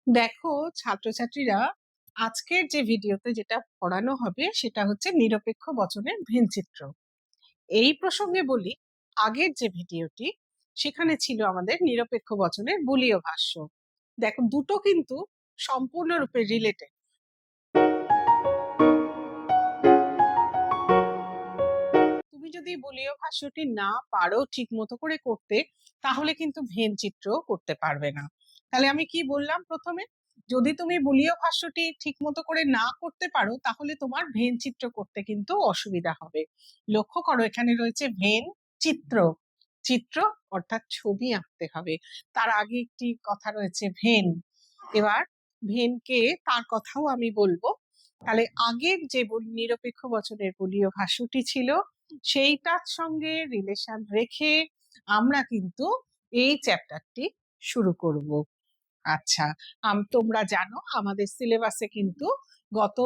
দেখো ছাত্রছাত্রীরা, আজকের যে ভিডিওতে যেটা পড়ানো হবে সেটা হচ্ছে নিরপেক্ষ বচনের ভেনচিত্র। এই প্রসঙ্গে বলি, আগের যে ভিডিওটি সেখানে ছিল আমাদের নিরপেক্ষ বচনের বুলীয় ভাষ্য। দেখো, দুটো কিন্তু সম্পূর্ণরূপে রিলেটেড। তুমি যদি বুলীয় ভাষ্যটি না পারো ঠিক মতো করে করতে, তাহলে কিন্তু ভেনচিত্র করতে পারবে না। তাহলে আমি কি বললাম প্রথমে, যদি তুমি বুলীয় ভাষ্যটি ঠিক মতো করে না করতে পারো তাহলে তোমার ভেন চিত্র করতে কিন্তু অসুবিধা হবে। লক্ষ্য করো, এখানে রয়েছে ভেন চিত্র। চিত্র অর্থাৎ ছবি আঁকতে হবে। তার আগে একটি কথা রয়েছে ভেন। এবার ভেনকে তার কথাও আমি বলবো। তাহলে আগের যে নিরপেক্ষ বচনের বুলীয় ভাষ্যটি ছিল সেইটার সঙ্গে রিলেশন রেখে আমরা কিন্তু এই চ্যাপ্টারটি শুরু করব। আচ্ছা, তোমরা জানো আমাদের সিলেবাসে কিন্তু গত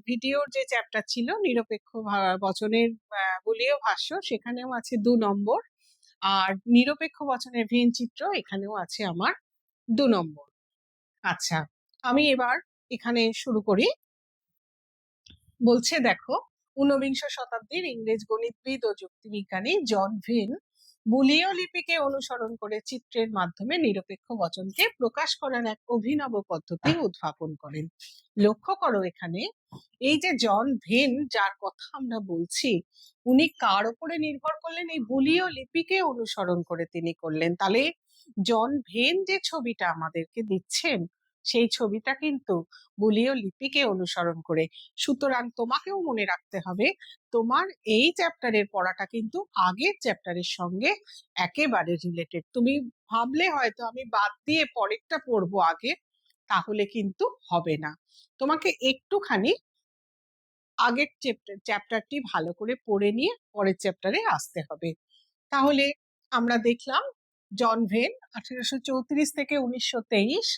ভিডিওর যে চ্যাপ্টার ছিল নিরপেক্ষ বচনের বুলীয় ভাষ্য, সেখানেও আছে 2 নম্বর। আর নিরপেক্ষ বচনের ভেন চিত্র এখানেও আছে আমার 2 নম্বর। আচ্ছা, আমি এবার এখানে শুরু করি। বলছে দেখো, 19বিংশ শতাব্দীর ইংরেজ গণিতবিদ ও যুক্তিবিজ্ঞানী জন ভিন বুলীয় লিপিকে অনুসরণ করে চিত্রের মাধ্যমে নিরপেক্ষ বচনকে প্রকাশ করার এক অভিনব পদ্ধতি উদ্ভাবন করেন। লক্ষ্য করো এখানে, এই যে জন ভিন যার কথা আমরা বলছি, উনি কার উপরে নির্ভর করলেন? এই বুলীয় লিপিকে অনুসরণ করে তিনি করলেন। তাহলে জন ভিন যে ছবিটা আমাদেরকে দিচ্ছেন সেই ছবিটা কিন্তু বুলীয় লিপিকে অনুসরণ করে। সুতরাং তোমাকেও মনে রাখতে হবে, তোমার এই চ্যাপ্টারের পড়াটা কিন্তু আগের চ্যাপ্টারের সঙ্গে একেবারে রিলেটেড। তুমি ভাবলে হয়তো আমি বাদ দিয়ে পরেরটা পড়বো আগে, তাহলে কিন্তু হবে না। তোমাকে একটুখানি আগের চ্যাপ্টারটি ভালো করে পড়ে নিয়ে পরের চ্যাপ্টারে আসতে হবে। তাহলে আমরা দেখলাম জন ভেন 1834 থেকে 1923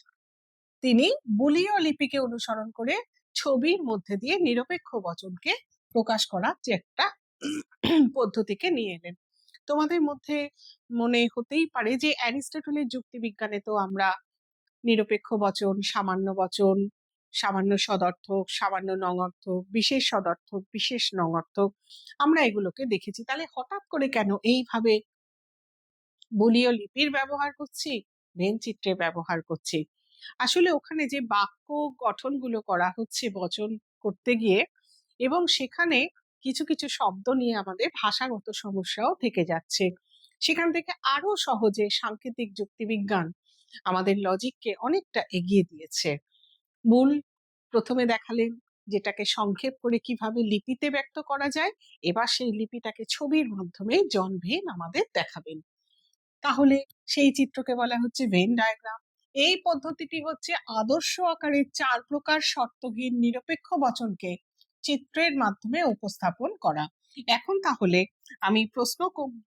তিনি বুলীয় লিপিকে অনুসরণ করে ছবির মধ্যে দিয়ে নিরপেক্ষ বচনকে প্রকাশ করার যে একটা পদ্ধতিকে নিয়ে এলেন। তোমাদের মধ্যে মনে হতেই পারে যে অ্যারিস্টটলের যুক্তিবিজ্ঞানে তো আমরা নিরপেক্ষ বচন, সামান্য বচন, সামান্য সদর্থক, সামান্য নঙর্থক, বিশেষ সদর্থক, বিশেষ নঙর্থক, আমরা এগুলোকে দেখেছি। তাহলে হঠাৎ করে কেন এইভাবে বুলীয় লিপির ব্যবহার করছি, ভেন চিত্রের ব্যবহার করছি? আসলে ওখানে যে বাক্য গঠনগুলো করা হচ্ছে বচন করতে গিয়ে, এবং সেখানে কিছু কিছু শব্দ নিয়ে আমাদের ভাষাগত সমস্যাও থেকে যাচ্ছে। সেখান থেকে আরো সহজে সাংকেতিক যুক্তিবিজ্ঞান আমাদের লজিককে অনেকটা এগিয়ে দিয়েছে। মূল প্রথমে দেখালেন যেটাকে সংক্ষেপ করে কিভাবে লিপিতে ব্যক্ত করা যায়, এবার সেই লিপিটাকে ছবির মাধ্যমে জন ভেন আমাদের দেখাবেন। তাহলে সেই চিত্রকে বলা হচ্ছে ভেন ডায়াগ্রাম। এই পদ্ধতিটি হচ্ছে আদর্শ আকারে 4 প্রকার শর্তহীন নিরপেক্ষ বচনকে চিত্রের মাধ্যমে উপস্থাপন করা। এখন তাহলে আমি প্রশ্ন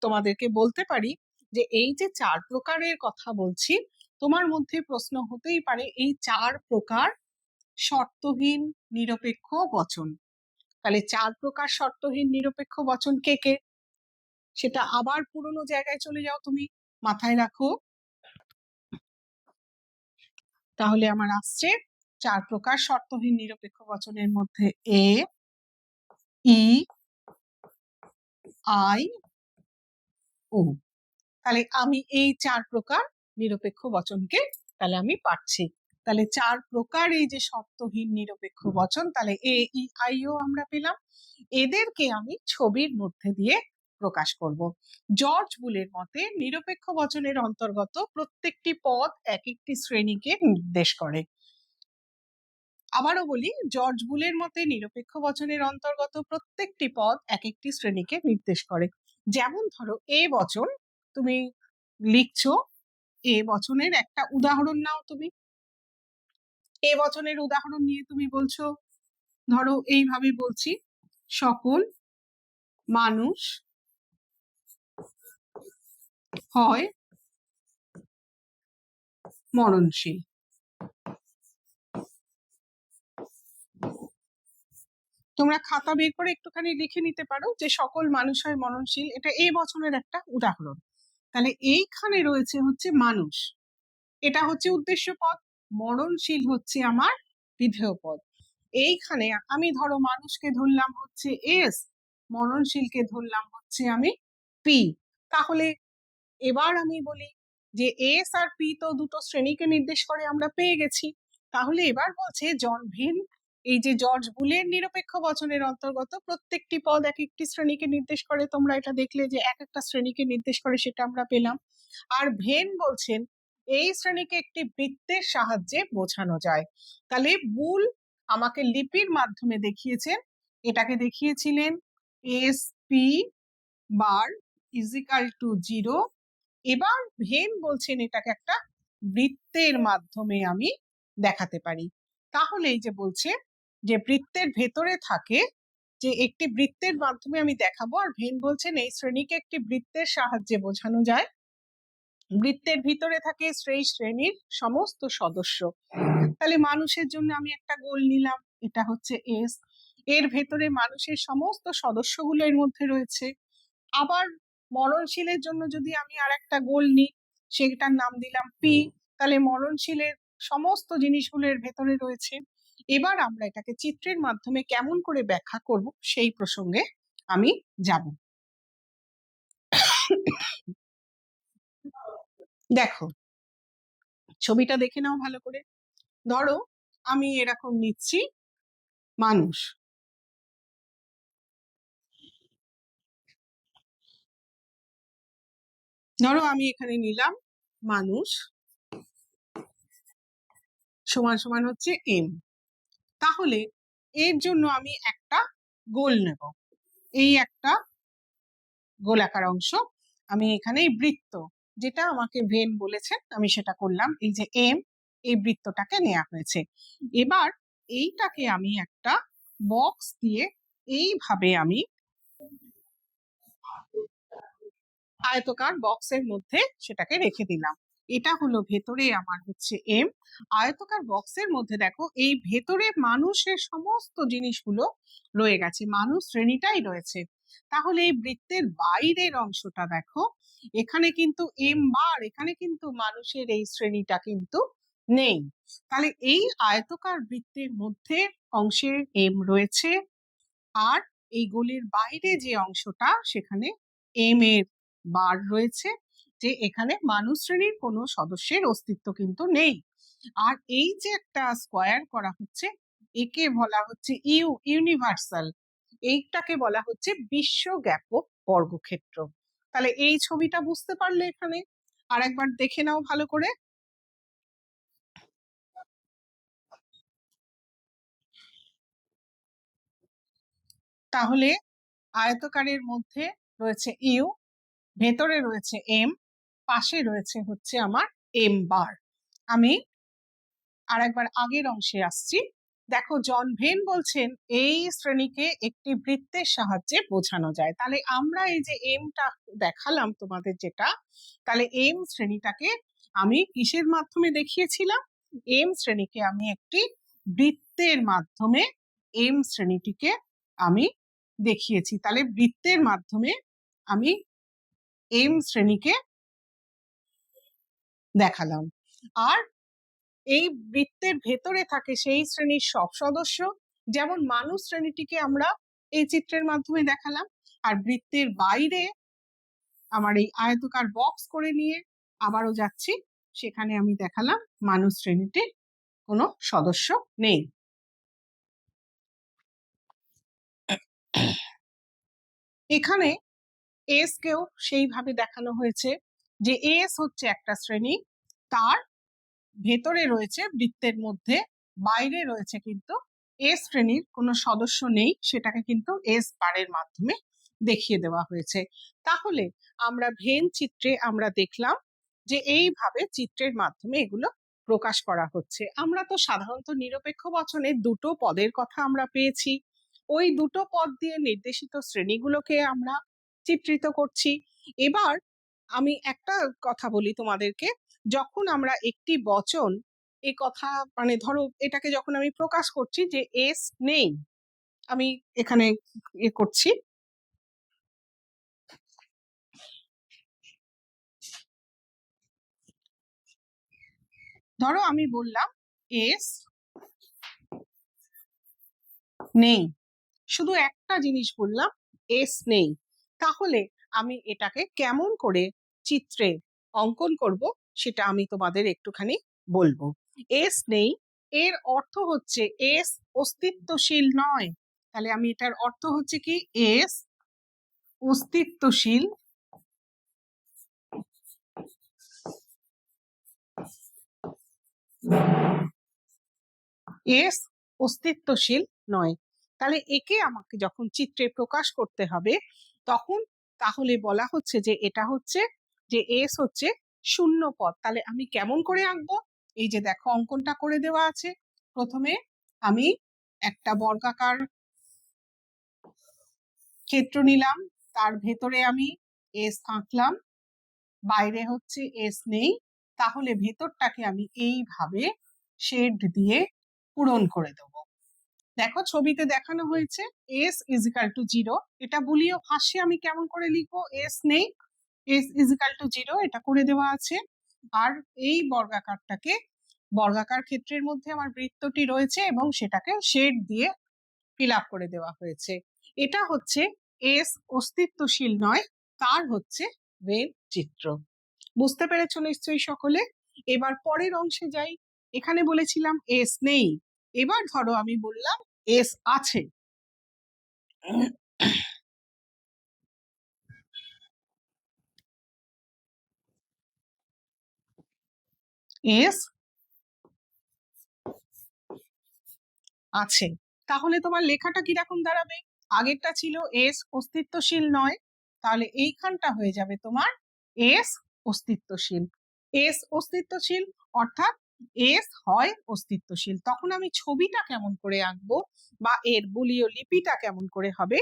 তোমাদেরকে বলতে পারি যে এই যে 4 প্রকারের কথা বলছি, তোমার মধ্যে প্রশ্ন হতেই পারে এই 4 প্রকার শর্তহীন নিরপেক্ষ বচন। তাহলে 4 প্রকার শর্তহীন নিরপেক্ষ বচন কে কে? সেটা আবার পুরোনো জায়গায় চলে যাও, তুমি মাথায় রাখো। তাহলে আমার আসছে 4 প্রকার শর্তহীন নিরপেক্ষ বচনের মধ্যে এ, ই, আই, ও। তাহলে আমি এই 4 প্রকার নিরপেক্ষ বচনকে তাহলে আমি পাচ্ছি। তাহলে 4 প্রকার এই যে শর্তহীন নিরপেক্ষ বচন, তাহলে এ, ই, আই, ও আমরা পেলাম। এদেরকে আমি ছবির মধ্যে দিয়ে প্রকাশ করব। জর্জ বুলের মতে নিরপেক্ষ বচনের অন্তর্গত প্রত্যেকটি পদ এক একটি শ্রেণীকে নির্দেশ করে। আবারও বলি, জর্জ বুলের মতে নিরপেক্ষ বচনের অন্তর্গত প্রত্যেকটি পদ এক একটি শ্রেণীকে নির্দেশ করে। যেমন ধরো এ বচন তুমি লিখছো, এ বচনের একটা উদাহরণ নাও। তুমি এ বচনের উদাহরণ নিয়ে তুমি বলছো, ধরো এইভাবে বলছি, সকল মানুষ হয় মরণশীল। তোমরা খাতা বের করে একটুখানি লিখে নিতে পারো যে সকল মানুষ হয় মরণশীল, এটা এই বচনের একটা উদাহরণ। তাহলে এইখানে রয়েছে হচ্ছে মানুষ, এটা হচ্ছে উদ্দেশ্য পদ। মরণশীল হচ্ছে আমার বিধেয় পদ। এইখানে আমি ধরো মানুষকে ধরলাম হচ্ছে এস, মরণশীলকে ধরলাম হচ্ছে আমি পি। তাহলে এবার আমি বলি যে এস আর পি তো দুটো শ্রেণীকে নির্দেশ করে, আমরা পেয়ে গেছি। তাহলে এবার বলছে জন ভিন, এই যে জর্জ বুলের নিরপেক্ষ বচনের অন্তর্গত প্রত্যেকটি পদ এক একটি শ্রেণীকে নির্দেশ করে, তোমরা এটা দেখলে যে এক একটা শ্রেণীকে নির্দেশ করে, সেটা আমরা পেলাম। আর ভেন বলছেন এই শ্রেণীকে একটি বৃত্তের সাহায্যে বোঝানো যায়। তাহলে বুল আমাকে লিপির মাধ্যমে দেখিয়েছেন, এটাকে দেখিয়েছিলেন S P bar is equal to 0। এবার ভেন বলছেন এটাকে একটা বৃত্তের মাধ্যমে আমি দেখাতে পারি। তাহলে এই যে বলছে যে বৃত্তের ভেতরে থাকে, যে একটি বৃত্তের মাধ্যমে আমি দেখাবো, আর ভেন বলছেন এই শ্রেণীকে একটি বৃত্তের সাহায্যে বোঝানো যায়। বৃত্তের ভিতরে থাকে সেই শ্রেণীর সমস্ত সদস্য। তাহলে মানুষের জন্য আমি একটা গোল নিলাম, এটা হচ্ছে এস, এর ভেতরে মানুষের সমস্ত সদস্যগুলো এর মধ্যে রয়েছে। আবার মরণশীলের জন্য যদি আমি আর একটা গোল নিই, সেটার নাম দিলাম পি, তাহলে মরণশীলের সমস্ত জিনিসগুলো এর ভেতরে রয়েছে। এবার আমরা এটাকে চিত্রের মাধ্যমে কেমন করে ব্যাখ্যা করব সেই প্রসঙ্গে আমি যাব। দেখো ছবিটা দেখে নাও ভালো করে। ধরো আমি এরকম নিচ্ছি মানুষ, ধরো আমি এখানে নিলাম মানুষ সমান সমান হচ্ছে এম। তাহলে এর জন্য আমি একটা গোল নেব, এই একটা গোলাকার অংশ, আমি এখানে এই বৃত্ত যেটা আমাকে ভেন বলেছেন আমি সেটা করলাম, এই যে এম, এই বৃত্তটাকে নেওয়া হয়েছে। এবার এইটাকে আমি একটা বক্স দিয়ে এইভাবে আমি আয়তকার বক্সের মধ্যে সেটাকে রেখে দিলাম। এটা হলো ভেতরে আমার হচ্ছে এম। আয়তকার বক্সের মধ্যে দেখো এই ভেতরে মানুষের সমস্ত জিনিসগুলো রয়ে গেছে, মানুষ শ্রেণীটাই রয়েছে। তাহলে এই বৃত্তের বাইরের অংশটা দেখো, এখানে কিন্তু এম বার, এখানে কিন্তু মানুষের এই শ্রেণীটা কিন্তু নেই। তাহলে এই আয়তকার বৃত্তের মধ্যে অংশের এম রয়েছে, আর এই গোলের বাইরে যে অংশটা সেখানে এম এর বার রয়েছে, যে এখানে মানুষ শ্রেণীর কোনো সদস্যের অস্তিত্ব কিন্তু নেই। আর এই যে একটা স্কোয়ার করা হচ্ছে, একে বলা হচ্ছে ইউনিভার্সাল, এইটাকে বলা হচ্ছে বিশ্বব্যাপক বর্গক্ষেত্র। তাহলে এই ছবিটা বুঝতে পারলে এখানে আর একবার দেখে নাও ভালো করে। তাহলে আয়তকারের মধ্যে রয়েছে ইউ, ভেতরে রয়েছে এম, পাশে রয়েছে হচ্ছে আমার এম বার। আমি আর একবার আগের অংশে আসছি। দেখো জন ভেন বলছেন এই শ্রেণীকে একটি বৃত্তের সাহায্যে বোঝানো যায়। তাহলে আমরা এই যে এমটা দেখালাম তোমাদের যেটা, তাহলে এম শ্রেণীটাকে আমি কিসের মাধ্যমে দেখিয়েছিলাম? এম শ্রেণীকে আমি একটি বৃত্তের মাধ্যমে এম শ্রেণীটিকে আমি দেখিয়েছি। তাহলে বৃত্তের মাধ্যমে আমি এম শ্রেণীকে দেখালাম। আর এই বৃত্তের ভেতরে থাকে সেই শ্রেণীর সব সদস্য, যেমন মানুষ শ্রেণীটিকে আমরা এই চিত্রের মাধ্যমে দেখালাম। আর বৃত্তের বাইরে আমার এই আয়তকার বক্স করে নিয়ে আবারও যাচ্ছি, সেখানে আমি দেখালাম মানুষ শ্রেণীটির কোনো সদস্য নেই। এখানে এস কেও সেইভাবে দেখানো হয়েছে যে এস হচ্ছে একটা শ্রেণী, তার ভেতরে রয়েছে বৃত্তের মধ্যে, বাইরে রয়েছে কিন্তু এস শ্রেণীর কোনো সদস্য নেই, সেটাকে কিন্তু এস বারের মাধ্যমে দেখিয়ে দেওয়া হয়েছে। তাহলে আমরা ভেন চিত্রে আমরা দেখলাম যে এইভাবে চিত্রের মাধ্যমে এগুলো প্রকাশ করা হচ্ছে। আমরা তো সাধারণত নিরপেক্ষ বচনে দুটো পদের কথা আমরা পেয়েছি, ওই দুটো পদ দিয়ে নির্দেশিত শ্রেণীগুলোকে আমরা চিত্রিত করছি। এবার আমি একটা কথা বলি তোমাদেরকে, যখন আমরা একটি বচন এ কথা মানে ধরো এটাকে যখন আমি প্রকাশ করছি যে এস নেই, আমি এখানে করছি, ধরো আমি বললাম এস নেই, শুধু একটা জিনিস বললাম, এস নেই। তাহলে আমি এটাকে কেমন করে চিত্রে অঙ্কন করব সেটা আমি তোমাদের একটুখানি বলবো। এস নেই এর অর্থ হচ্ছে এস অস্তিত্বশীল নয়। তাহলে আমি এটার অর্থ হচ্ছে কি, এস অস্তিত্বশীল এস অস্তিত্বশীল নয়। তাহলে একে আমাকে যখন চিত্রে প্রকাশ করতে হবে তখন তাহলে বলা হচ্ছে যে এটা হচ্ছে যে এস হচ্ছে শূন্য পদ। তাহলে আমি কেমন করে আঁকবো? এই যে দেখো অঙ্কনটা করে দেওয়া আছে। প্রথমে আমি একটা বর্গাকার ক্ষেত্র নিলাম, তার ভেতরে আমি এস আঁকলাম, বাইরে হচ্ছে এস নেই। তাহলে ভেতরটাকে আমি এইভাবে শেড দিয়ে পূরণ করে দেবো। দেখো ছবিতে দেখানো হয়েছে এস ইজিক্যাল টু 0। এটা বুলিয় ভাষায় আমি কেমন করে লিখবো? এস নেই, এস ইজিক্যাল টু 0 এটা করে দেওয়া আছে। আর এই বর্গাকারটাকে, বর্গাকার ক্ষেত্রের মধ্যে আমার বৃত্তটি রয়েছে এবং সেটাকে শেড দিয়ে ফিল আপ করে দেওয়া হয়েছে। এটা হচ্ছে এস অস্তিত্বশীল নয়, তার হচ্ছে ভেন চিত্র। বুঝতে পেরেছো নিশ্চয়ই সকলে? এবার পরের অংশে যাই। এখানে বলেছিলাম এস নেই, এবার ধরো আমি বললাম এস আছে। এস আছে, তাহলে তোমার লেখাটা কিরকম দাঁড়াবে? আগেরটা ছিল এস অস্তিত্বশীল নয়, তাহলে এইখানটা হয়ে যাবে তোমার এস অস্তিত্বশীল। এস অস্তিত্বশীল অর্থাৎ এস হয় অস্তিত্বশীল। তখন আমি ছবিটা কেমন করে আঁকবো বা এর বুলিয় লিপিটা কেমন করে হবে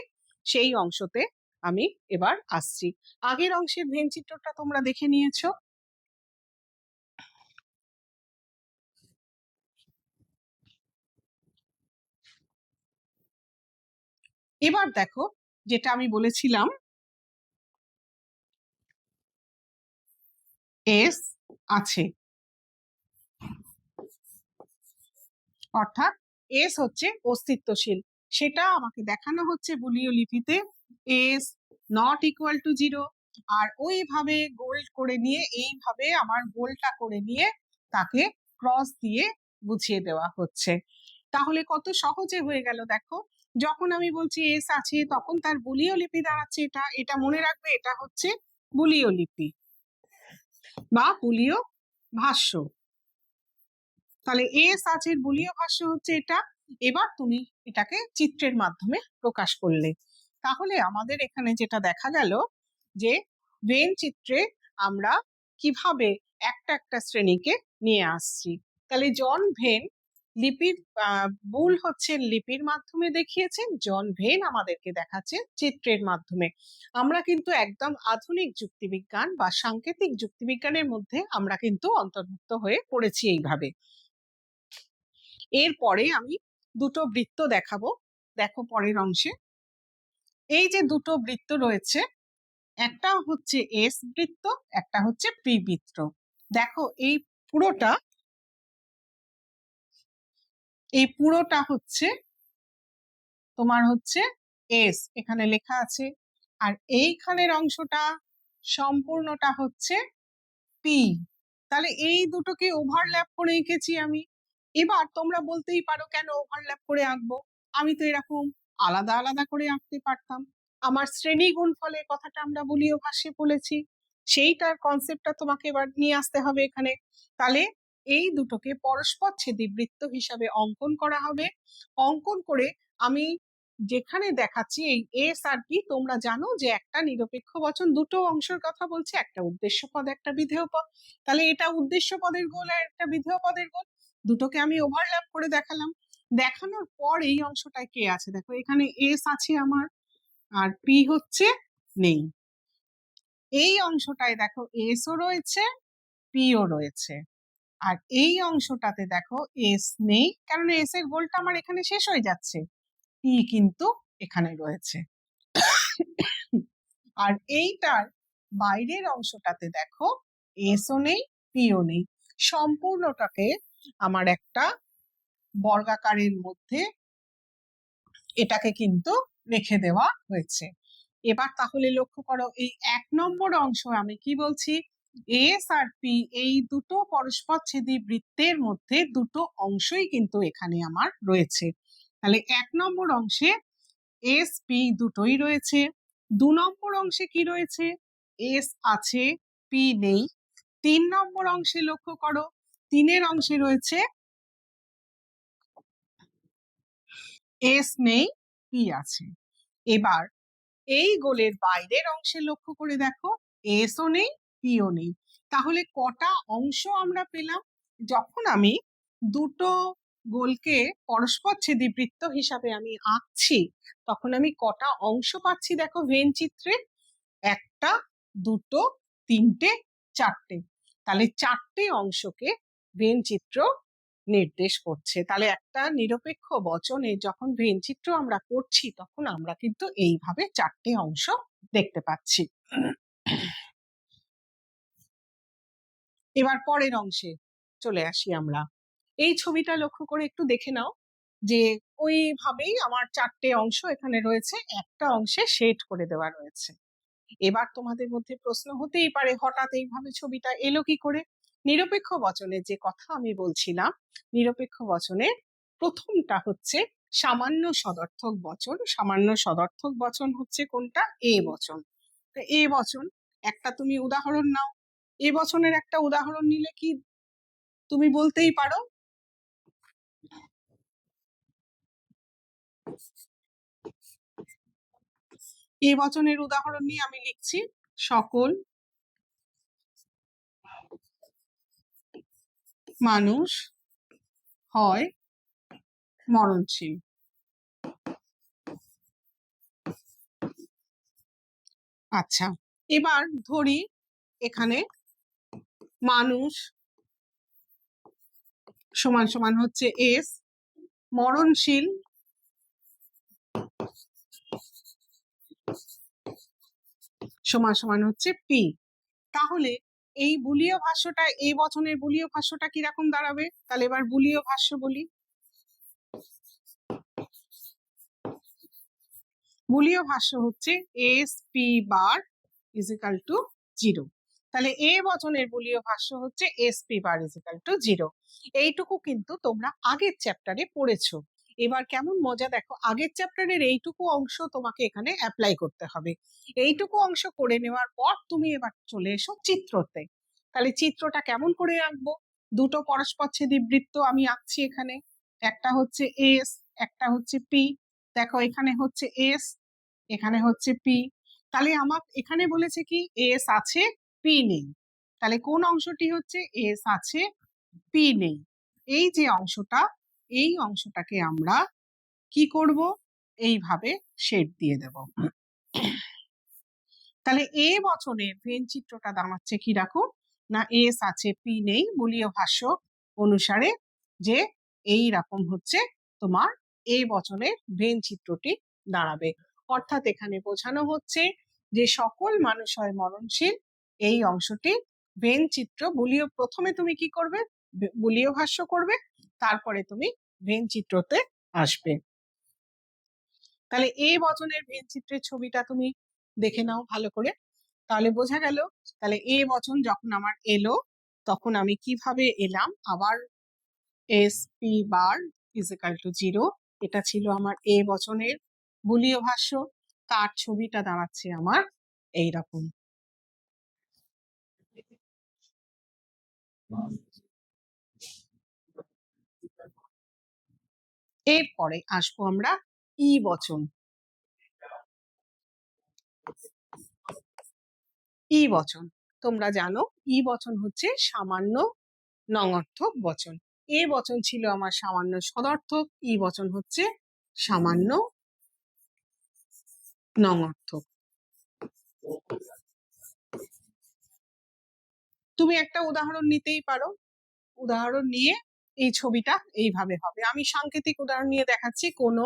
সেই অংশতে আমি এবার আসছি। আগের অংশের ভেন চিত্রটা তোমরা দেখে নিয়েছো। এবার দেখো যেটা আমি বলেছিলাম এস আছে, অর্থাৎ এস হচ্ছে অস্তিত্বশীল, সেটা আমাকে দেখানো হচ্ছে বুলিয় লিপিতে এস নট ইকুয়াল টু 0। আর ওইভাবে গোল করে নিয়ে, এইভাবে আমার গোলটা করে নিয়ে তাকে ক্রস দিয়ে বুঝিয়ে দেওয়া হচ্ছে। তাহলে কত সহজে হয়ে গেল দেখো। যখন আমি বলছি এস আছে তখন তার বুলিয় লিপি দাঁড়াচ্ছে এটা। এটা মনে রাখবে, এটা হচ্ছে বুলিয় লিপি বা বুলিয় ভাষ্য। তাহলে এস আছে বুলিয় ভাষ্য হচ্ছে এটা। এবার তুমি এটাকে চিত্রের মাধ্যমে প্রকাশ করলে, তাহলে আমাদের এখানে যেটা দেখা গেল যে ভেন চিত্রে আমরা কিভাবে একটা একটা শ্রেণীকে নিয়ে আসছি। তাহলে জন ভেন লিপির মূল হচ্ছে লিপির মাধ্যমে দেখিয়েছেন, জন ভেন আমাদেরকে দেখাচ্ছে চিত্রের মাধ্যমে। আমরা কিন্তু একদম আধুনিক যুক্তিবিজ্ঞান বা সাংকেতিক যুক্তিবিজ্ঞানের মধ্যে আমরা কিন্তু অন্তর্ভুক্ত হয়ে পড়েছি এইভাবে। এরপরে আমি দুটো বৃত্ত দেখাবো। দেখো পরের অংশে এই যে দুটো বৃত্ত রয়েছে, একটা হচ্ছে এস বৃত্ত, একটা হচ্ছে পি বৃত্ত। দেখো পুরোটা এই পুরোটা হচ্ছে তোমার হচ্ছে এস, এখানে লেখা আছে। আর এইখানের অংশটা সম্পূর্ণটা হচ্ছে পি। তাহলে এই দুটোকে ওভারল্যাপ করে এঁকেছি আমি। এবার তোমরা বলতেই পারো কেন ওভারল্যাপ করে আঁকবো, আমি তো এরকম আলাদা আলাদা করে আঁকতে পারতাম। আমার শ্রেণী গুণফলের কথাটা আমরা বুলিয় ভাষায় বলেছি, সেইটার কনসেপ্টটা তোমাকে এবার নিয়ে আসতে হবে এখানে। তাহলে এই দুটোকে পরস্পর ছেদি বৃত্ত হিসাবে অঙ্কন করা হবে। অঙ্কন করে আমি যেখানে দেখাচ্ছি এই এস আর পি, তোমরা জানো যে একটা নিরপেক্ষ বচন দুটো অংশের কথা বলছে, একটা উদ্দেশ্য পদ একটা বিধেয় পদ। তাহলে এটা উদ্দেশ্য পদের গোল আর একটা বিধেয় পদের গোল, দুটোকে আমি ওভারল্যাপ করে দেখালাম। দেখানোর পর এই অংশটায় কে আছে দেখো, এখানে এস আছে আমার আর পি হচ্ছে নেই। এই অংশটায় দেখো এসও রয়েছে, পিও রয়েছে। আর এই অংশটাতে দেখো এস নেই, কারণ এস এর গোলটা আমার এখানে শেষ হয়ে যাচ্ছে, পি কিন্তু এখানে রয়েছে। আর এইটার বাইরের অংশটাতে দেখো এসও নেই, পিও নেই। সম্পূর্ণটাকে আমার একটা বর্গাকারের মধ্যে এটাকে কিন্তু রেখে দেওয়া হয়েছে। এবার তাহলে লক্ষ্য করো, এই 1 নম্বর অংশ আমি কি বলছি, এস আর পি এই দুটো পরস্পরচ্ছেদী বৃত্তের মধ্যে দুটো অংশই কিন্তু এখানে আমার রয়েছে। তাহলে 1 নম্বর অংশে এস পি দুটোই রয়েছে। 2 নম্বর অংশে কি রয়েছে, এস আছে পি নেই। 3 নম্বর অংশে লক্ষ্য করো, 3 অংশে রয়েছে এস নেই পি আছে। এবার এই গোলের বাইরের অংশে লক্ষ্য করে দেখো, এসও নেই পিও নেই। তাহলে কটা অংশ আমরা পেলাম? যখন আমি দুটো গোলকে পরস্পরচ্ছেদী বৃত্ত হিসাবে আমি আঁকছি, তখন আমি কটা অংশ পাচ্ছি দেখো ভেন চিত্রে, 1টা 2টো 3টে 4টে। তাহলে 4টে অংশকে ভেন চিত্র নির্দেশ করছে। তাহলে একটা নিরপেক্ষ বচনে যখন ভেন চিত্র আমরা করছি, তখন আমরা কিন্তু এইভাবে 4টে অংশ দেখতে পাচ্ছি। এবার পরের অংশে চলে আসি আমরা। এই ছবিটা লক্ষ্য করে একটু দেখে নাও যে ওইভাবেই আমার 4টে অংশ এখানে রয়েছে, একটা অংশে শেড করে দেওয়া রয়েছে। এবার তোমাদের মধ্যে প্রশ্ন হতেই পারে, হঠাৎ এইভাবে ছবিটা এলো কি করে? নিরপেক্ষ বচনে যে কথা আমি বলছিলাম, নিরপেক্ষ বচনে প্রথমটা হচ্ছে সামান্য সদর্থক বচন। সামান্য সদর্থক বচন হচ্ছে কোনটা? এ বচন। তো এ বচন একটা তুমি উদাহরণ নাও। এ বচনের একটা উদাহরণ নিলে কি তুমি বলতেই পারো, এ বচনের উদাহরণ নিয়ে আমি লিখছি, সকল মানুষ হয় মরণশীল। আচ্ছা, এবার ধরি এখানে মানুষ সমান সমান হচ্ছে এস, মরণশীল সমান সমান হচ্ছে পি। তাহলে এই বুলীয় ভাষ্যটা, এই বচনের বুলীয় ভাষ্যটা কিরকম দাঁড়াবে? তাহলে এবার বুলীয় ভাষ্য বলি। বুলীয় ভাষ্য হচ্ছে S P bar is equal to 0। তাহলে এ বচনের বুলীয় ভাষ্য হচ্ছে S P bar is equal to 0। এইটুকু কিন্তু তোমরা আগের চ্যাপ্টারে পড়েছো। এবার কেমন মজা দেখো, আগের চ্যাপ্টারের এইটুকু অংশ তোমাকে এখানে অ্যাপ্লাই করতে হবে। এইটুকু অংশ করে নেওয়ার পর তুমি এবার চলে এসো চিত্রতে। তাহলে চিত্রটা কেমন করে আঁকবো? দুটো পরস্পরচ্ছেদী বৃত্ত আমি আঁকছি এখানে, একটা হচ্ছে এস, একটা হচ্ছে পি। দেখো এখানে হচ্ছে এস, এখানে হচ্ছে পি। তাহলে আমার এখানে বলেছে কি এস আছে পি নেই। তাহলে কোন অংশটি হচ্ছে এস আছে পি নেই? এই যে অংশটা, এই অংশটাকে আমরা কি করব, এইভাবে শেড দিয়ে দেব। তাহলে এ বচনের ভেন চিত্রটা দাঁড়াচ্ছে কি রাখো না, এস আছে পি নেই বুলীয় ভাষ্য অনুসারে, যে এই রকম হচ্ছে তোমার এ বচনের ভেন চিত্রটি দাঁড়াবে। অর্থাৎ এখানে বোঝানো হচ্ছে যে সকল মানুষ হয় মরণশীল, এই অংশটি ভেন চিত্র বুলীয়, প্রথমে তুমি কি করবে, বুলীয় ভাষ্য করবে, তারপরে তুমি ভেন চিত্রতে আসবে। তাহলে এ বচনের ভেন চিত্রের ছবিটা তুমি দেখে নাও ভালো করে, তাহলে বোঝা গেল। তাহলে এ বচন যখন আমার এলো, তখন আমি কিভাবে এলাম, আবার S P bar is equal to 0, এটা ছিল আমার এ বচনের বুলীয় ভাষ্য। তার ছবিটা দাঁড়াচ্ছে আমার এইরকম। এরপরে আসবো আমরা ই বচন। ই বচন তোমরা জানো, ই বচন হচ্ছে সামান্য নঙর্থক বচন। এ বচন ছিল আমার সামান্য সদর্থক, ই বচন হচ্ছে সামান্য নঙর্থক। তুমি একটা উদাহরণ নিতেই পারো, উদাহরণ নিয়ে এই ছবিটা এইভাবে হবে। আমি সাংকেতিক উদাহরণ নিয়ে দেখাচ্ছি। কোনো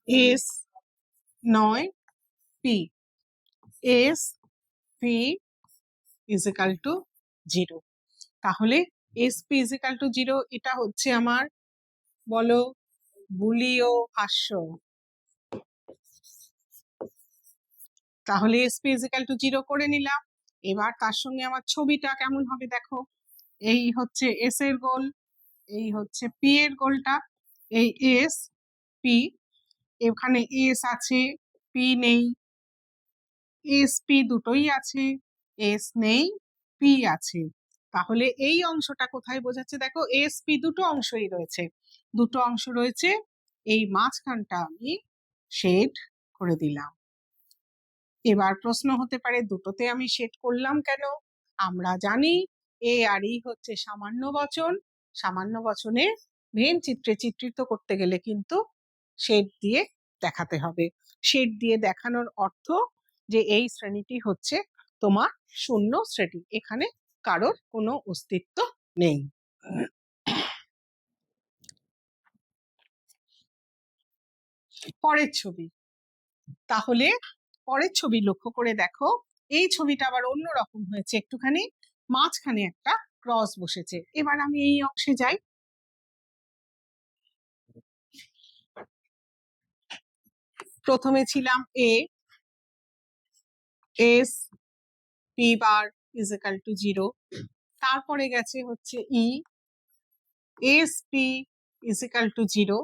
এস নয় P, S P is equal to 0। তাহলে S P is equal to 0 এটা হচ্ছে আমার, বলো, বুলীয় ভাষ্য। তাহলে S P is equal to 0 করে নিলাম। এবার তার সঙ্গে আমার ছবিটা কেমন হবে দেখো, এই হচ্ছে এস এর গোল, এই হচ্ছে পি এর গোলটা, এই এস পি, এখানে এস আছে পি নেই, এস পি দুটোই আছে, এস নেই পি আছে। তাহলে এই অংশটা কোথায় বোঝাচ্ছে দেখো, এস পি দুটো অংশই রয়েছে, দুটো অংশ রয়েছে, এই মাঝখানটা আমি শেড করে দিলাম। এবার প্রশ্ন হতে পারে দুটোতে আমি শেড করলাম কেন? আমরা জানি এ আর ই হচ্ছে সামান্য বচন, সামান্য বচনে ভেন চিত্রে চিত্রিত করতে গেলে কিন্তু শেড দিয়ে দেখাতে হবে। শেড দিয়ে দেখানোর অর্থ যে এই শ্রেণীটি হচ্ছে তোমার শূন্য শ্রেণী, এখানে কারোর কোনো অস্তিত্ব নেই। পরের ছবি, তাহলে পরের ছবি লক্ষ্য করে দেখো, এই ছবিটা আবার অন্যরকম হয়েছে একটুখানি, মাঝখানে একটা ক্রস বসেছে। এবার আমি এই অংশে যাই, প্রথমে ছিলাম A, S P bar is equal to 0, তারপরে গেছে হচ্ছে E, S P is equal to 0,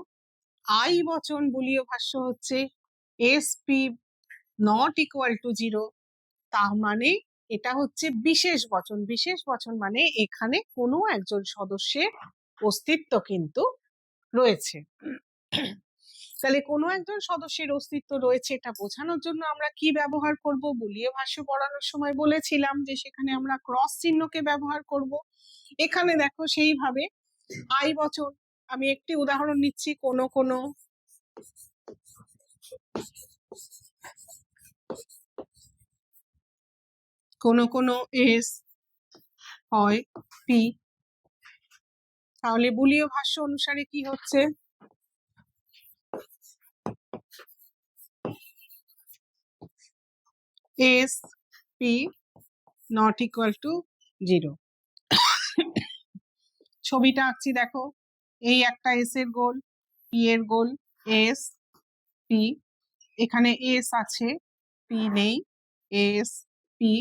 আই বচন বুলীয় ভাষ্য হচ্ছে S P not equal to 0, তার মানে এটা হচ্ছে বিশেষ বচন। বিশেষ বচন মানে এখানে কোনো একজন সদস্যের অস্তিত্ব কিন্তু রয়েছে। তাহলে কোনো একজন সদস্যের অস্তিত্ব রয়েছে এটা বোঝানোর জন্য আমরা কি ব্যবহার করব? বুলীয় ভাষ্য পড়ানোর সময় বলেছিলাম যে সেখানে আমরা ক্রস চিহ্নকে ব্যবহার করব। এখানে দেখো সেইভাবে আই বচন, আমি একটি উদাহরণ নিচ্ছি, কোনো এস হয় পি, তাহলে বুলীয় ভাষ্য অনুসারে কি হচ্ছে, S P not equal to 0। ছবিটা আঁকছি দেখো, এই একটা এস এর গোল, পি এর গোল, এস পি, এখানে এস আছে পি নেই, এস পি,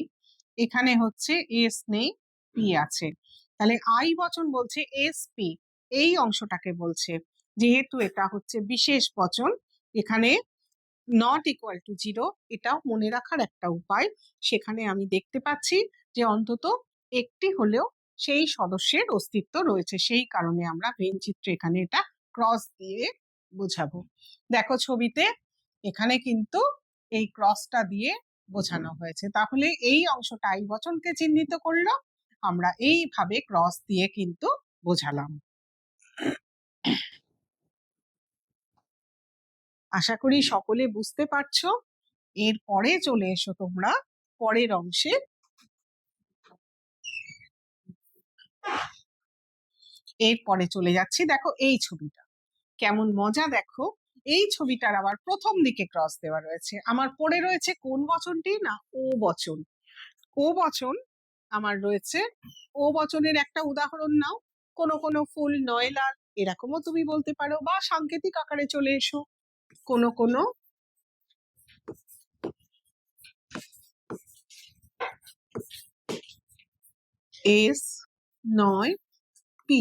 এখানে হচ্ছে এস নেই পি আছে। তাহলে আই বচন বলছে এস পি, এই অংশটাকে বলছে, যেহেতু এটা হচ্ছে বিশেষ বচন, এখানে নট ইকুয়াল টু 0, এটাও মনে রাখার একটা উপায়। সেখানে আমি দেখতে পাচ্ছি যে অন্তত একটি হলেও সেই সদস্যের অস্তিত্ব রয়েছে, সেই কারণে আমরা ভেন চিত্রে এখানে এটা ক্রস দিয়ে বোঝাবো। দেখো ছবিতে এখানে কিন্তু এই ক্রসটা দিয়ে বোঝানো হয়েছে। তাহলে এই অংশটা আই বচনকে চিহ্নিত করলো, আমরা এইভাবে ক্রস দিয়ে কিন্তু বোঝালাম। আশা করি সকলে বুঝতে পারছো। এরপরে চলে এসো তোমরা পরের অংশে। এরপরে চলে যাচ্ছি, দেখো এই ছবিটা কেমন মজা, দেখো এই ছবিটার আবার প্রথম দিকে ক্রস দেওয়া রয়েছে, আমার পড়ে রয়েছে কোন বচনটি না, ও বচন। ও বচন আমার রয়েছে, ও বচনের একটা উদাহরণ নাও, কোনো ফুল নয় লাল, এরকমও তুমি বলতে পারো, বা সাংকেতিক আকারে চলে এসো, কোনো এস নয় পি,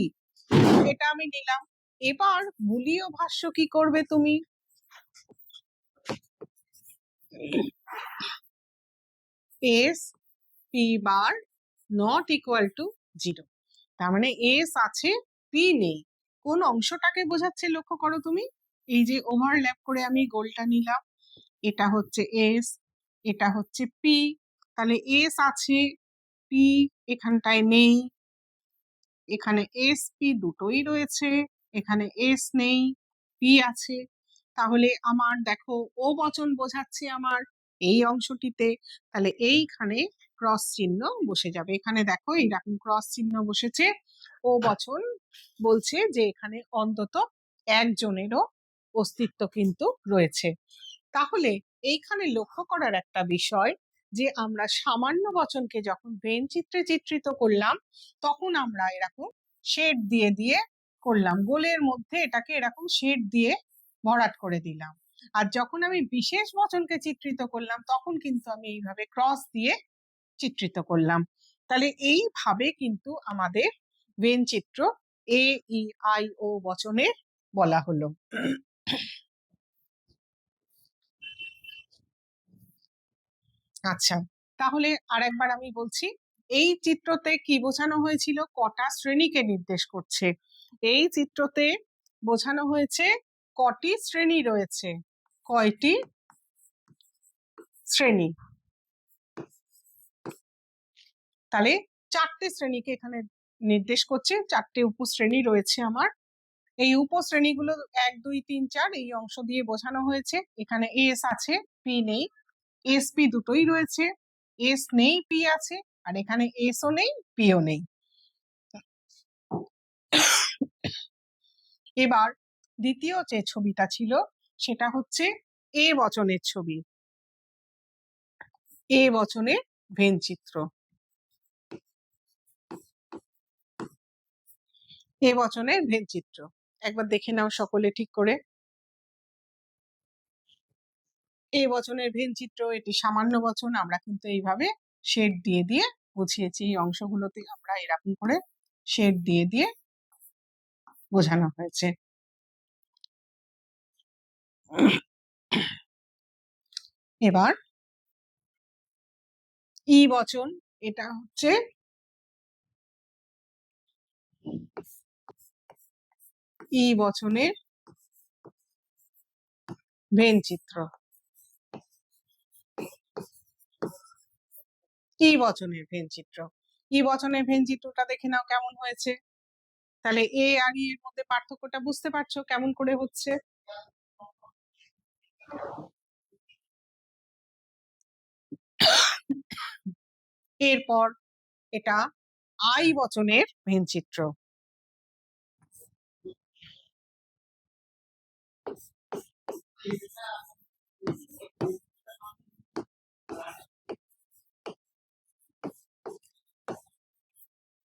এটা আমি নিলাম। এবার বুলীয় ভাষ্য কি করবে তুমি, S P bar not equal to 0, তার মানে এস আছে পি নেই। কোন অংশটাকে বোঝাচ্ছে লক্ষ্য করো তুমি, এই যে ওভারল্যাপ করে আমি গোলটা নিলাম, এটা হচ্ছে এস, এটা হচ্ছে পি, তাহলে এস আছে পি এখানটায় নেই, এখানে এস পি দুটোই রয়েছে, এখানে এস নেই পি আছে। তাহলে আমার দেখো ও বচন বোঝাচ্ছে আমার এই অংশটিতে, তাহলে এইখানে ক্রস চিহ্ন বসে যাবে। এখানে দেখো এইরকম ক্রস চিহ্ন বসেছে, ও বচন বলছে যে এখানে অন্তত একজনেরও অস্তিত্ব কিন্তু রয়েছে। তাহলে এইখানে লক্ষ্য করার একটা বিষয় যে আমরা সামান্য বচনকে যখন ভেন চিত্রে চিত্রিত করলাম তখন আমরা এরকম শেড দিয়ে দিয়ে করলাম, গোলের মধ্যে এটাকে এরকম শেড দিয়ে ভরাট করে দিলাম। আর যখন আমি বিশেষ বচনকে চিত্রিত করলাম তখন কিন্তু আমি এইভাবে ক্রস দিয়ে চিত্রিত করলাম। তাহলে এইভাবে কিন্তু আমাদের ভেন চিত্র এ ই আই ও বচনের বলা হলো। আচ্ছা, তাহলে আরেকবার আমি বলছি, এই চিত্রতে কি বোঝানো হয়েছিল? কটা শ্রেণীকে নির্দেশ করছে। এই চিত্রতে বোঝানো হয়েছে কটি শ্রেণী রয়েছে। কয়টি শ্রেণী? তাহলে চারটে শ্রেণীকে এখানে নির্দেশ করছে। চারটে উপশ্রেণী রয়েছে আমার। এই উপশ্রেণীগুলো 1 2 3 4 এই অংশ দিয়ে বোঝানো হয়েছে। এখানে এস আছে, পি নেই। এস পি দুটোই রয়েছে, এস নেই পি আছে, আর এখানে এসও নেই পিও নেই। এবার দ্বিতীয় যে ছবিটা ছিল সেটা হচ্ছে এ বচনের ছবি, এ বচনের ভেন চিত্র। এ বচনের ভেন চিত্র একবার দেখে নাও সকলে ঠিক করে। এ বচনের ভেন চিত্র, এটি সামান্য বচন, আমরা কিন্তু এইভাবে শেড দিয়ে দিয়ে বুঝিয়েছি। এই অংশগুলোতে আমরা এরকম করে শেড দিয়ে দিয়ে বোঝানো হয়েছে। এবার ই বচন, এটা হচ্ছে ই বচনের ভেন চিত্র। ই বচনের ভেন চিত্র, ই বচনের ভেন চিত্রটা দেখে নাও কেমন হয়েছে। তাহলে এ আর ই এর মধ্যে পার্থক্যটা বুঝতে পারছো কেমন করে হচ্ছে। এরপর এটা আই বচনের ভেন চিত্র।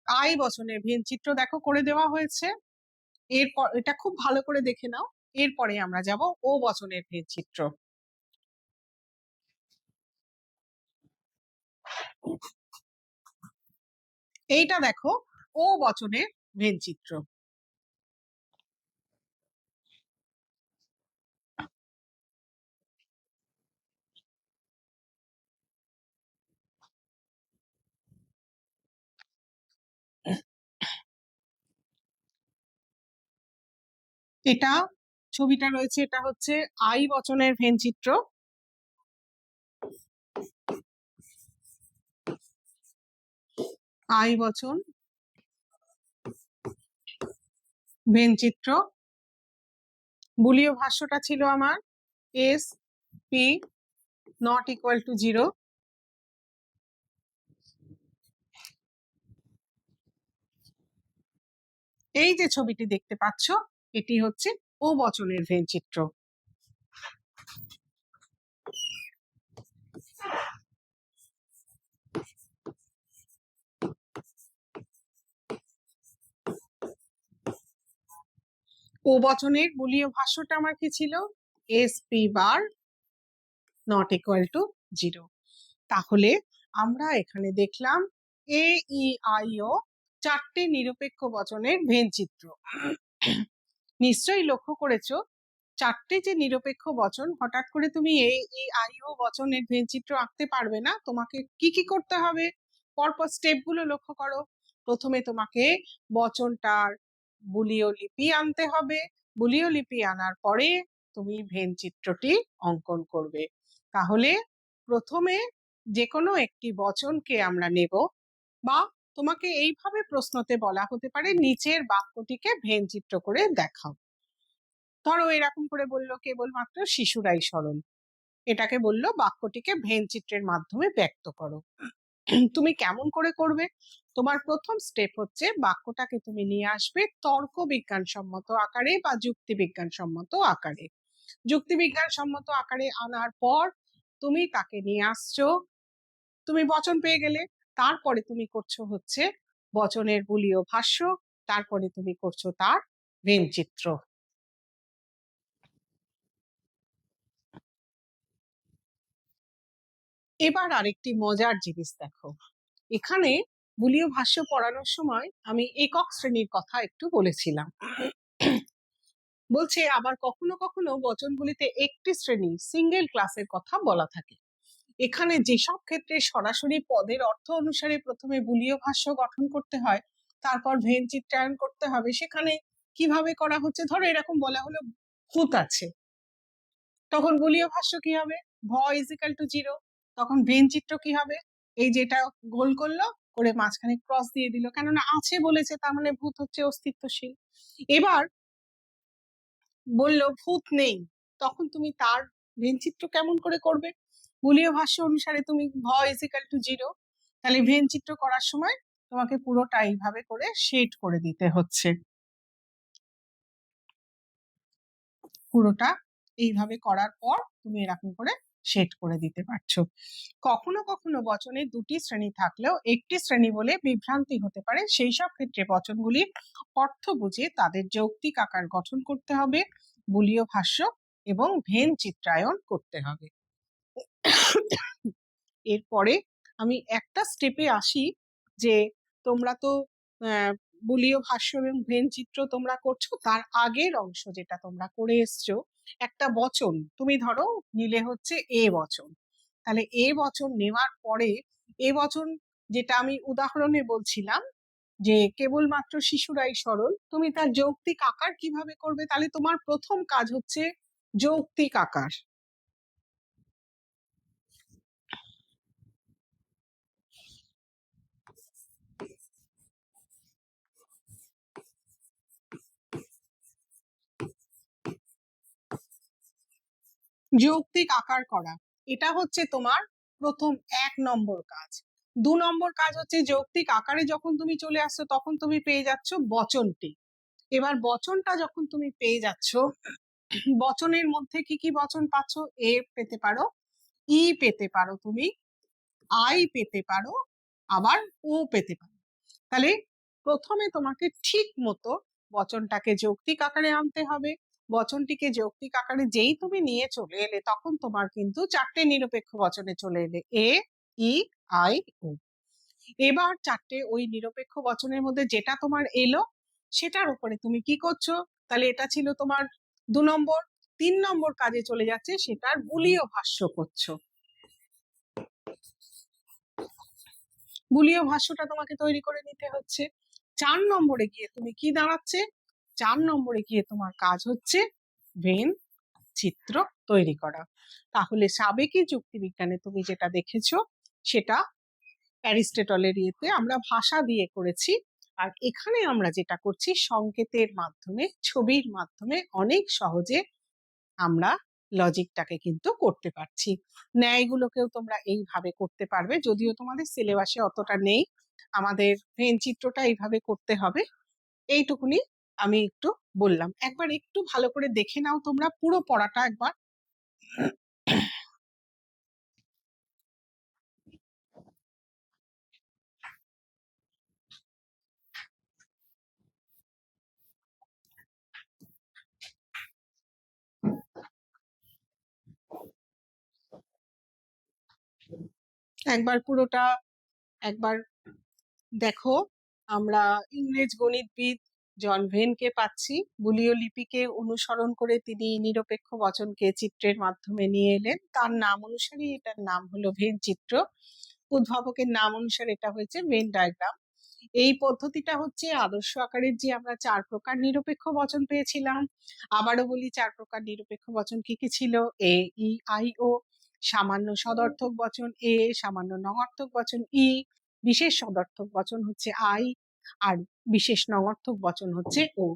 আই বচনের ভেন চিত্র দেখো করে দেওয়া হয়েছে। এরপর এটা খুব ভালো করে দেখে নাও। এরপরে আমরা যাব ও বচনের ভেন চিত্র। এইটা দেখো ও বচনের ভেন চিত্র। এটা ছবিটা রয়েছে, এটা হচ্ছে আই বচনের ভেন চিত্র। আই বচন ভেন চিত্র। বুলীয় ভাষ্যটা ছিল আমার S P not equal to 0। এই যে ছবিটি দেখতে পাচ্ছ এটি হচ্ছে ও বচনের ভেন চিত্র। ও বচনের বুলীয় ভাষ্যটা আমার কি ছিল? S P bar not equal to 0। তাহলে আমরা এখানে দেখলাম এ ই আই ও চারটে নিরপেক্ষ বচনের ভেন চিত্র। নিশ্চয়ই লক্ষ্য করেছো চারটে যে নিরপেক্ষ বচন, হঠাৎ করে তুমি এ ই আই ও বচনের ভেন চিত্র আঁকতে পারবে না। তোমাকে কি কি করতে হবে পরপর স্টেপগুলো লক্ষ্য করো। প্রথমে তোমাকে বচনটার বুলীয় লিপি আনতে হবে। বুলীয় লিপি আনার পরে তুমি ভেন চিত্রটি অঙ্কন করবে। তাহলে প্রথমে যে কোনো একটি বচনকে আমরা নেব, বা তোমাকে এইভাবে প্রশ্নতে বলা হতে পারে নিচের বাক্যটিকে ভেন চিত্র করে দেখাও। ধরো এরকম করে বললো কেবলমাত্র শিশুরাই সরল, এটাকে বললো বাক্যটিকে ভেন চিত্রের মাধ্যমে ব্যক্ত করো। তুমি কেমন করে করবে? তোমার প্রথম স্টেপ হচ্ছে বাক্যটাকে তুমি নিয়ে আসবে তর্ক বিজ্ঞানসম্মত আকারে বা যুক্তিবিজ্ঞানসম্মত আকারে। যুক্তিবিজ্ঞানসম্মত আকারে আনার পর তুমি তাকে নিয়ে আসছো, তুমি বচন পেয়ে গেলে, তারপরে তুমি করছো হচ্ছে বচনের বুলীয় ভাষ্য, তারপরে তুমি করছো তার ভেনচিত্র। এবার আরেকটি মজার জিনিস দেখো, এখানে বুলীয় ভাষ্য পড়ানোর সময় আমি একক শ্রেণীর কথা একটু বলেছিলাম। বলছে আবার কখনো কখনো বচনগুলিতে একটি শ্রেণী সিঙ্গেল ক্লাসের কথা বলা থাকে। এখানে যেসব ক্ষেত্রে সরাসরি পদের অর্থ অনুসারে প্রথমে বুলীয় ভাষ্য গঠন করতে হয়, তারপর ভেন চিত্রায়ন করতে হবে, সেখানে কিভাবে করা হচ্ছে, ধরো এরকম বলা হলো ভূত আছে, তখন বুলীয় ভাষ্য কি হবে? ভ ইজিক্যাল টু 0। তখন ভেন চিত্র কি হবে? এই যেটা গোল করলো করে মাঝখানে ক্রস দিয়ে দিল, কেননা আছে বলেছে, তার মানে ভূত হচ্ছে অস্তিত্বশীল। এবার বললো ভূত নেই, তখন তুমি তার ভেনচিত্র কেমন করে করবে? বুলীয় ভাষ্য অনুসারে তুমি ভ ইজিক্যাল টু 0, তাহলে ভেনচিত্র করার সময় তোমাকে পুরোটা এইভাবে করে শেড করে দিতে হচ্ছে, পুরোটা এইভাবে করার পর তুমি এরকম করে শেড করে দিতে পারছো। কখনো কখনো বচনের দুটি শ্রেণী থাকলেও একটি শ্রেণী বলে বিভ্রান্তি হতে পারে, সেই সব ক্ষেত্রে বচনগুলির অর্থ বুঝে তাদের যৌক্তিক আকার গঠন করতে হবে, বুলীয় ভাষ্য এবং ভেন চিত্রায়ন করতে হবে। এরপরে আমি একটা স্টেপে আসি, যে তোমরা তো বুলীয় ভাষ্য এবং ভেন চিত্র তোমরা করছো, তার আগের অংশ যেটা তোমরা করে এসছো, একটা বচন তুমি ধরো নিলে হচ্ছে এ বচন, তাহলে এ বচন নেওয়ার পরে এ বচন যেটা আমি উদাহরণে বলছিলাম যে কেবলমাত্র শিশুরাই সরল, তুমি তার যৌক্তিক আকার কিভাবে করবে? তাহলে তোমার প্রথম কাজ হচ্ছে যৌক্তিক আকার। যৌক্তিক আকার করা, এটা হচ্ছে তোমার প্রথম 1 নম্বর কাজ। 2 নম্বর কাজ হচ্ছে যৌক্তিক আকারে যখন তুমি চলে আসছো তখন তুমি পেয়ে যাচ্ছ বচনটি। এবার বচনটা যখন তুমি পেয়ে যাচ্ছ, বচনের মধ্যে কি কি বচন পাচ্ছ? এ পেতে পারো, ই পেতে পারো, তুমি আই পেতে পারো, আবার ও পেতে পারো। তাহলে প্রথমে তোমাকে ঠিক মতো বচনটাকে যৌক্তিক আকারে আনতে হবে। বচনটিকে যৌক্তিক আকারে যেই তুমি নিয়ে চলে এলে, তখন তোমার কিন্তু 4টে নিরপেক্ষ বচনে চলে এলে, এ, ই, আই, ও। এবার 4টে ওই নিরপেক্ষ বচনের মধ্যে যেটা তোমার এলো সেটার উপরে তুমি কি করছো? তাহলে এটা ছিল তোমার 2 নম্বর। 3 নম্বর কাজে চলে যাচ্ছে, সেটার বুলীয় ভাষ্য করছো। বুলীয় ভাষ্যটা তোমাকে তৈরি করে নিতে হচ্ছে। 4 নম্বরে গিয়ে তুমি কি দাঁড়াচ্ছে? 4 নম্বরে গিয়ে তোমার কাজ হচ্ছে ভেন চিত্র তৈরি করা। তাহলে সাবেকি যুক্তিবিজ্ঞানে তুমি যেটা দেখেছো সেটা অ্যারিস্টটলের ইয়েতে আমরা ভাষা দিয়ে করেছি, আর এখানে আমরা যেটা করছি সংকেতের মাধ্যমে, ছবির মাধ্যমে অনেক সহজে আমরা লজিকটাকে কিন্তু করতে পারছি। ন্যায়গুলোকেও তোমরা এইভাবে করতে পারবে, যদিও তোমাদের সিলেবাসে অতটা নেই। আমাদের ভেন চিত্রটা এইভাবে করতে হবে, এইটুকুনি আমি একটু বললাম। একবার একটু ভালো করে দেখে নাও তোমরা পুরো পড়াটা একবার। একবার পুরোটা একবার দেখো। আমরা ইংরেজ গণিতবিদ জন ভেনকে পাচ্ছি, বুলীয় লিপিকে অনুসরণ করে তিনি নিরপেক্ষ বচনকে চিত্রের মাধ্যমে নিয়ে এলেন, তার নাম অনুসারে এটার নাম হলো ভেন চিত্র। উদ্ভাবকের নাম অনুসারে এটা হয়েছে ভেন ডায়াগ্রাম। এই পদ্ধতিটা হচ্ছে আদর্শ আকারের যে আমরা 4 প্রকার নিরপেক্ষ বচন পেয়েছিলাম। আবারও বলি 4 প্রকার নিরপেক্ষ বচন কি কি ছিল? এ, ই, আই, ও। সামান্য সদর্থক বচন এ, সামান্য নঙর্থক বচন ই, বিশেষ সদর্থক বচন হচ্ছে আই, আর বিশেষ নঙর্থক বচন হচ্ছে ও।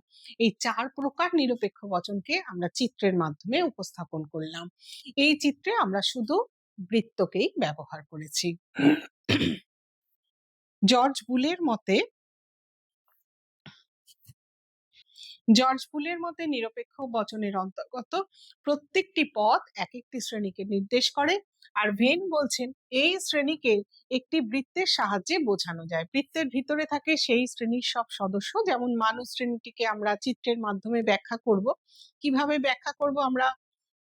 এই 4 প্রকার নিরপেক্ষ বচনকে আমরা চিত্রের মাধ্যমে উপস্থাপন করলাম। এই চিত্রে আমরা শুধু বৃত্তকেই ব্যবহার করেছি। জর্জ বুলের মতে নিরপেক্ষ বচনের অন্তর্গত প্রত্যেকটি পদ এক একটি শ্রেণীকে নির্দেশ করে। আর ভেন বলছেন এই শ্রেণীকে একটি বৃত্তের সাহায্যে বোঝানো যায়। বৃত্তের ভিতরে থাকে সেই শ্রেণীর সব সদস্য। যেমন মানুষ শ্রেণীটিকে আমরা চিত্রের মাধ্যমে ব্যাখ্যা করব। কিভাবে ব্যাখ্যা করব আমরা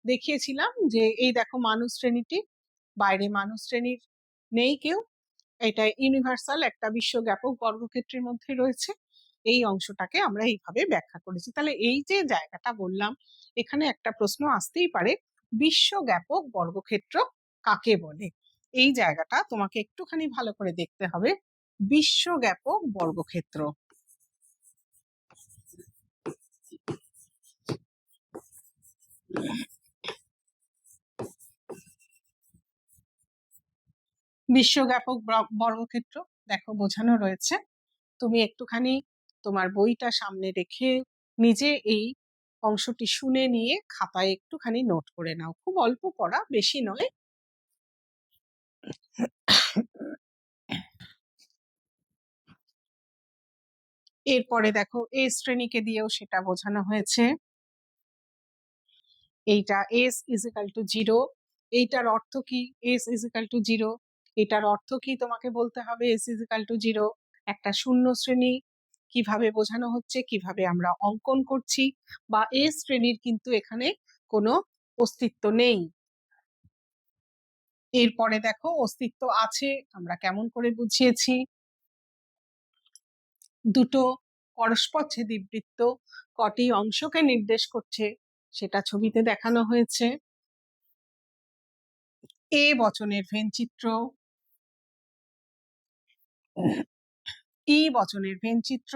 দেখিয়েছিলাম যে এই দেখো মানুষ শ্রেণীটি, বাইরে মানুষ শ্রেণীর নেই কেউ, এটা ইউনিভার্সাল একটা বিশ্বব্যাপক বর্গক্ষেত্রের মধ্যে রয়েছে। এই অংশটাকে আমরা এইভাবে ব্যাখ্যা করেছি। তাহলে এই যে জায়গাটা বললাম, এখানে একটা প্রশ্ন আসতেই পারে, বিশ্বব্যাপক বর্গক্ষেত্র কাকে বলে? এই জায়গাটা তোমাকে একটুখানি ভালো করে দেখতে হবে। বিশ্বব্যাপক বর্গক্ষেত্র, বিশ্বব্যাপক বর্গক্ষেত্র দেখো বোঝানো রয়েছে। তুমি একটুখানি তোমার বইটা সামনে রেখে নিজে এই অংশটি শুনে নিয়ে খাতায় একটুখানি নোট করে নাও। খুব অল্প পড়া, বেশি নয়। এরপরে দেখো এ শ্রেণীকে দিয়েও সেটা বোঝানো হয়েছে। এইটা s ইজিক্যাল টু 0, এইটার অর্থ কি? s ইজিক্যাল টু 0, এটার অর্থ কি তোমাকে বলতে হবে। s ইজিক্যাল টু 0 একটা শূন্য শ্রেণী। কিভাবে বোঝানো হচ্ছে, কিভাবে আমরা অঙ্কন করছি, বা এ শ্রেণীর কিন্তু এখানে কোনো অস্তিত্ব নেই। এরপরে দেখো অস্তিত্ব আছে আমরা কেমন করে বুঝিয়েছি। দুটো পরস্পরচ্ছেদী বৃত্ত কটি অংশকে নির্দেশ করছে সেটা ছবিতে দেখানো হয়েছে। এ বচনের ভেন চিত্র, ই বচনের ভেন চিত্র,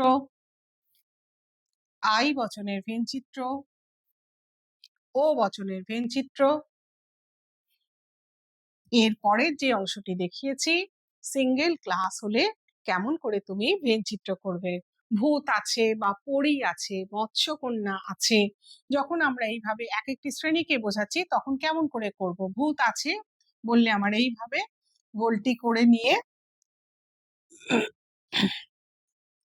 আই বচনের ভেন চিত্র, ও বচনের ভেন চিত্র। এর পরের যে অংশটি দেখিয়েছি, সিঙ্গেল ক্লাস হলে কেমন করে তুমি ভেন চিত্র করবে। ভূত আছে বা পরী আছে, মৎস্যকন্যা আছে, যখন আমরা এইভাবে এক একটি শ্রেণীকে বোঝাচ্ছি তখন কেমন করে করব। ভূত আছে বললে আমার এইভাবে গোলটি করে নিয়ে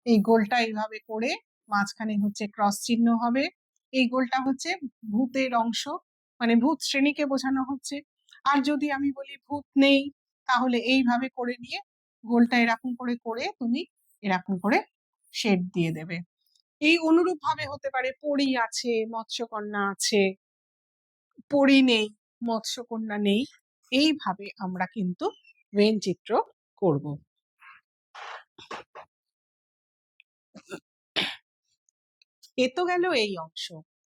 এই গোলটা এইভাবে করে মাঝখানে হচ্ছে ক্রস চিহ্ন হবে। এই গোলটা হচ্ছে ভূতের অংশ, মানে ভূত শ্রেণীকে বোঝানো হচ্ছে। আর যদি আমি বলি ভূত নেই, তাহলে এইভাবে করে নিয়ে গোলটা এরকম করে করে তুমি এরকম করে শেড দিয়ে দেবে। এই অনুরূপ ভাবে হতে পারে পরী আছে, মৎস্যকন্যা আছে, পরী নেই, মৎস্যকন্যা নেই। এইভাবে আমরা কিন্তু ভেন চিত্র করব। এ তো গেল এই অংশ।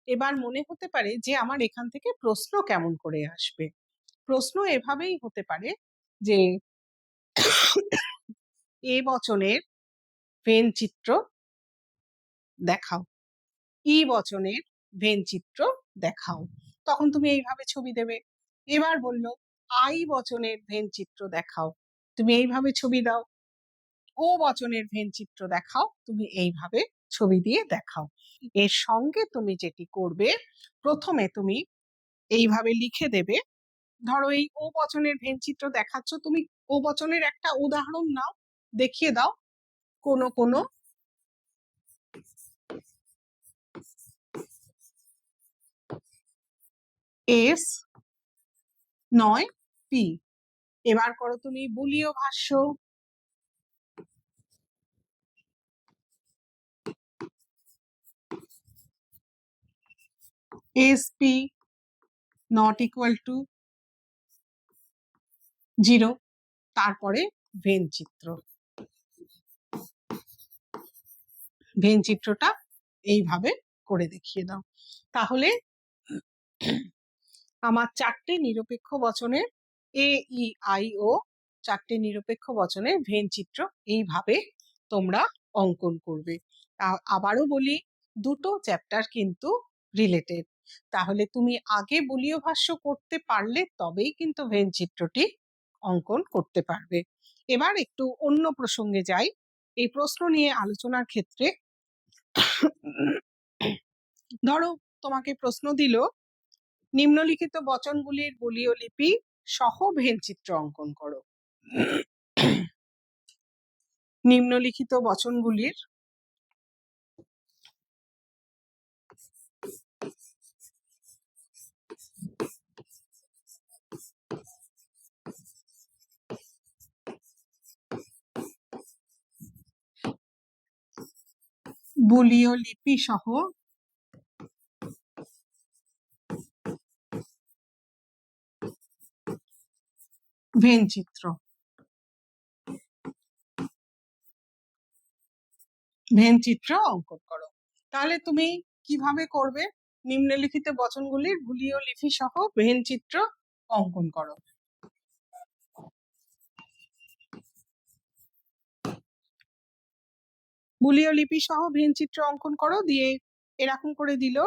এবার মনে হতে পারে যে আমার এখান থেকে প্রশ্ন কেমন করে আসবে। প্রশ্ন এভাবেই হতে পারে যে এ বচনের ভেন চিত্র দেখাও, ই বচনের ভেন চিত্র দেখাও। তখন তুমি এইভাবে ছবি দেবে। এবার বললো আই বচনের ভেন চিত্র দেখাও, তুমি এইভাবে ছবি দাও। ও বচনের ভেন চিত্র দেখাও, তুমি এইভাবে ছবি দিয়ে দেখাও। এর সঙ্গে তুমি যেটি করবে, প্রথমে তুমি এইভাবে লিখে দেবে। ধরো এই ও বচনের ভেন চিত্র দেখাচ্ছ, তুমি ও বচনের একটা উদাহরণ নাও, দেখিয়ে দাও কোনো এস নয় পি। এবার করো তুমি বুলীয় ভাষ্য। S P not equal to 0, তারপরে ভেন চিত্র। ভেন চিত্রটা এইভাবে করে দেখিয়ে দাও। তাহলে আমার চারটে নিরপেক্ষ বচনের এ ই আই ও, চারটে নিরপেক্ষ বচনের ভেন চিত্র এইভাবে তোমরা অঙ্কন করবে। আবারও বলি, দুটো চ্যাপ্টার কিন্তু রিলেটেড। তাহলে তুমি আগে বুলীয় ভাষ্য করতে পারলে তবেই কিন্তু ভেন চিত্রটি অঙ্কন করতে পারবে। এবার একটু অন্য প্রসঙ্গে যাই। এই প্রশ্ন নিয়ে আলোচনার ক্ষেত্রে ধরো তোমাকে প্রশ্ন দিল নিম্নলিখিত বচনগুলির বুলীয় লিপি সহ ভেন চিত্র অঙ্কন করো। নিম্নলিখিত বচনগুলির বুলীয় লিপি সহ ভেনচিত্র অঙ্কন করো। তাহলে তুমি কিভাবে করবে? নিম্নলিখিত বচনগুলির বুলীয় লিপি সহ ভেনচিত্র অঙ্কন করো। বুলীয় লিপি সহ ভেনচিত্র অঙ্কন করো, দিয়ে এরকম করে দিল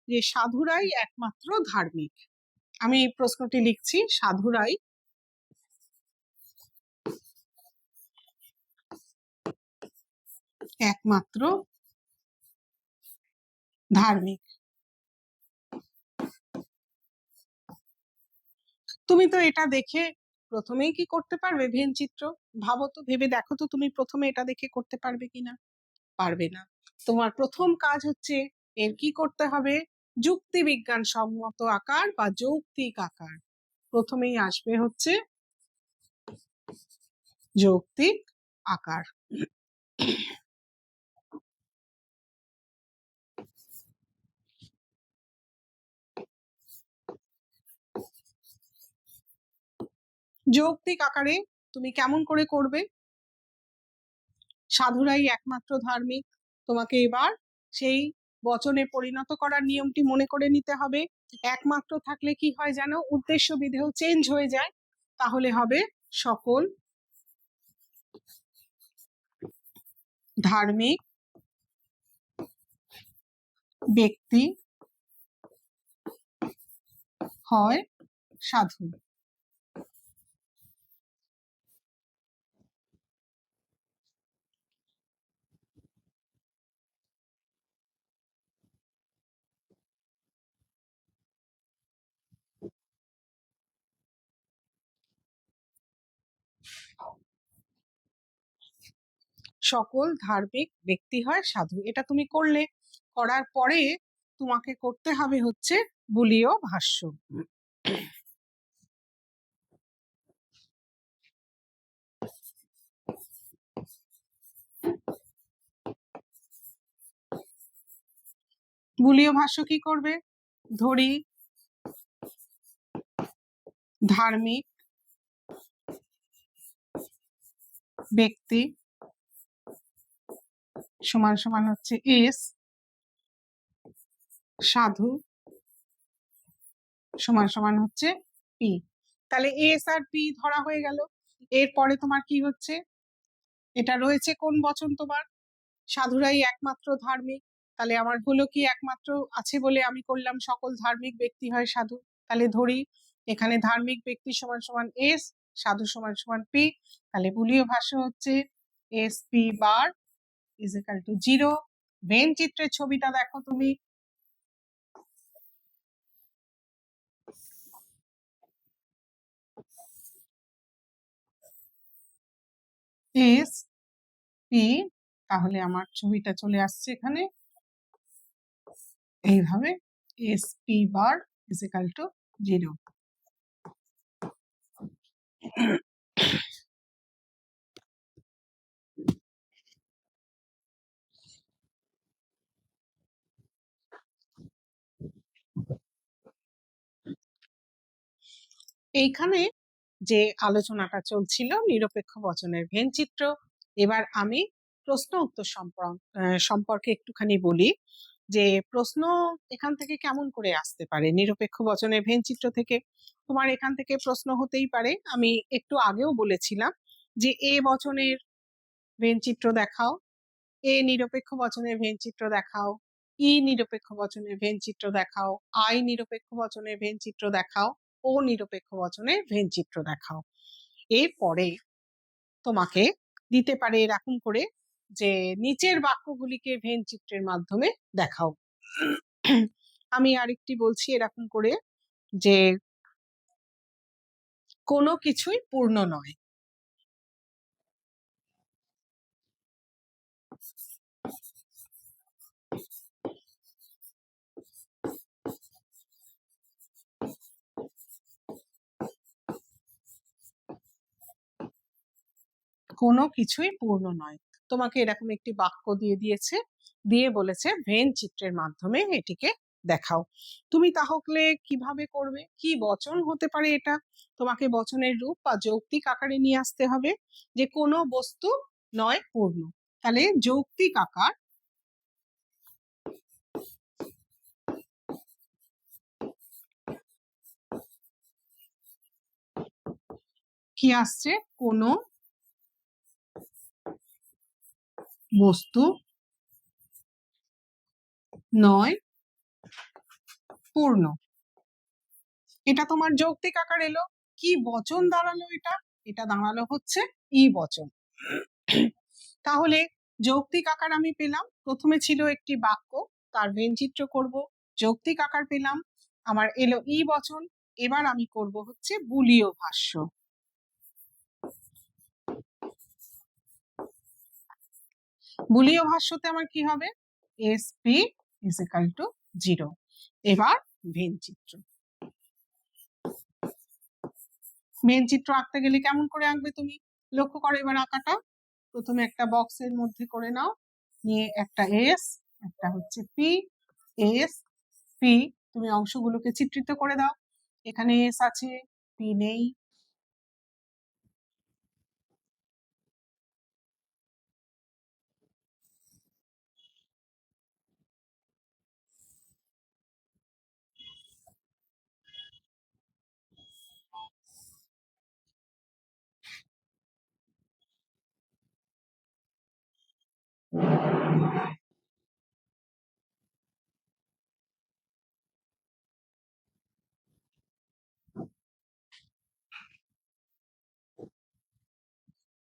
যে সাধুরাই একমাত্র ধার্মিক। আমি এই প্রশ্নটি লিখছি, সাধুরাই একমাত্র ধার্মিক। তুমি তো এটা দেখে প্রথমেই কি করতে পারবে ভেনচিত্র? ভাবো তো, ভেবে দেখো তো তুমি প্রথমে এটা দেখে করতে পারবে কিনা। পারবে না। তোমার প্রথম কাজ হচ্ছে এর কি করতে হবে, যুক্তিবিজ্ঞান সম্মত আকার বা যৌক্তিক আকার। প্রথমেই আসবে হচ্ছে যৌক্তিক আকার। যৌক্তিক আকারে তুমি কেমন করে করবে? সাধুরাই একমাত্র ধার্মিক, তোমাকে এবার সেই বচনে পরিণত করার নিয়মটি মনে করে নিতে হবে। একমাত্র থাকলে কি হয় জানো, উদ্দেশ্য বিধেয় চেঞ্জ হয়ে যায়। তাহলে হবে সকল ধার্মিক ব্যক্তি হয় সাধু। সকল ধার্মিক ব্যক্তি হয় সাধু, এটা তুমি করলে। করার পরে তোমাকে করতে হবে হচ্ছে বুলীয় ভাষ্য। বুলীয় ভাষ্য কি করবে? ধরি ধার্মিক ব্যক্তি সমান সমান হচ্ছে এস, সাধু সমান সমান হচ্ছে পি। তাহলে এস আর পি ধরা হয়ে গেল। এরপরে তোমার কি হচ্ছে, এটা রয়েছে কোন বচন তোমার, সাধুরাই একমাত্র ধার্মিক। তাহলে আমার হলো কি, একমাত্র আছে বলে আমি করলাম সকল ধার্মিক ব্যক্তি হয় সাধু। তাহলে ধরি এখানে ধার্মিক ব্যক্তি সমান সমান এস, সাধু সমান সমান পি। তাহলে বুলীয় ভাষ্য হচ্ছে S P bar is equal to 0। Venn চিত্রের ছবিটা দেখো তুমি, এস পি, তাহলে আমার ছবিটা চলে আসছে এখানে এইভাবে, S P bar is equal to 0। এইখানে যে আলোচনাটা চলছিল নিরপেক্ষ বচনের ভেনচিত্র, এবার আমি প্রশ্ন উত্তর সম্পর্কে একটুখানি বলি যে প্রশ্ন এখান থেকে কেমন করে আসতে পারে নিরপেক্ষ বচনের ভেনচিত্র থেকে। তোমার এখান থেকে প্রশ্ন হতেই পারে, আমি একটু আগেও বলেছিলাম যে এ বচনের ভেনচিত্র দেখাও, এ নিরপেক্ষ বচনের ভেনচিত্র দেখাও, ই নিরপেক্ষ বচনের ভেনচিত্র দেখাও, আই নিরপেক্ষ বচনের ভেনচিত্র দেখাও, ও নিরপেক্ষ বচনের ভেনচিত্র দেখাও। এরপরে তোমাকে দিতে পারে এরকম করে যে নিচের বাক্যগুলিকে ভেনচিত্রের মাধ্যমে দেখাও। আমি আরেকটি বলছি এরকম করে যে কোনো কিছুই পূর্ণ নয়। কোনো কিছুই পূর্ণ নয়। তোমাকে এরকম একটি বাক্য দিয়ে দিয়েছে, দিয়ে বলেছে ভেন চিত্রের মাধ্যমে এটিকে দেখাও। তুমি তাহলে কিভাবে করবে? কি বচন হতে পারে এটা? তোমাকে বচনের রূপ বা যৌক্তিক আকারে নিয়ে আসতে হবে যে কোনো বস্তু নয় পূর্ণ। তাহলে যৌক্তিক আকার কি আসছে? কোনো বস্তু নয় পূর্ণ। এটা তোমার যৌক্তিক আকার এলো। কি বচন দাঁড়ালো এটা? এটা দাঁড়ালো হচ্ছে ই বচন। তাহলে যৌক্তিক আকার আমি পেলাম। প্রথমে ছিল একটি বাক্য, তার ভেনচিত্র করব, যৌক্তিক আকার পেলাম, আমার এলো ই বচন। এবার আমি করব হচ্ছে বুলীয় ভাষ্য। বুলীয় ভাষ্যতে আমার কি হবে? S P is equal to 0। এবার ভেনচিত্র। ভেনচিত্র আঁকতে গেলে কেমন করে আঁকবে তুমি? লক্ষ্য করো এবার আঁকাটা। প্রথমে একটা বক্সের মধ্যে করে নাও, নিয়ে একটা এস, একটা হচ্ছে পি, এস পি। তুমি অংশগুলোকে চিত্রিত করে দাও। এখানে এস আছে, পি নেই।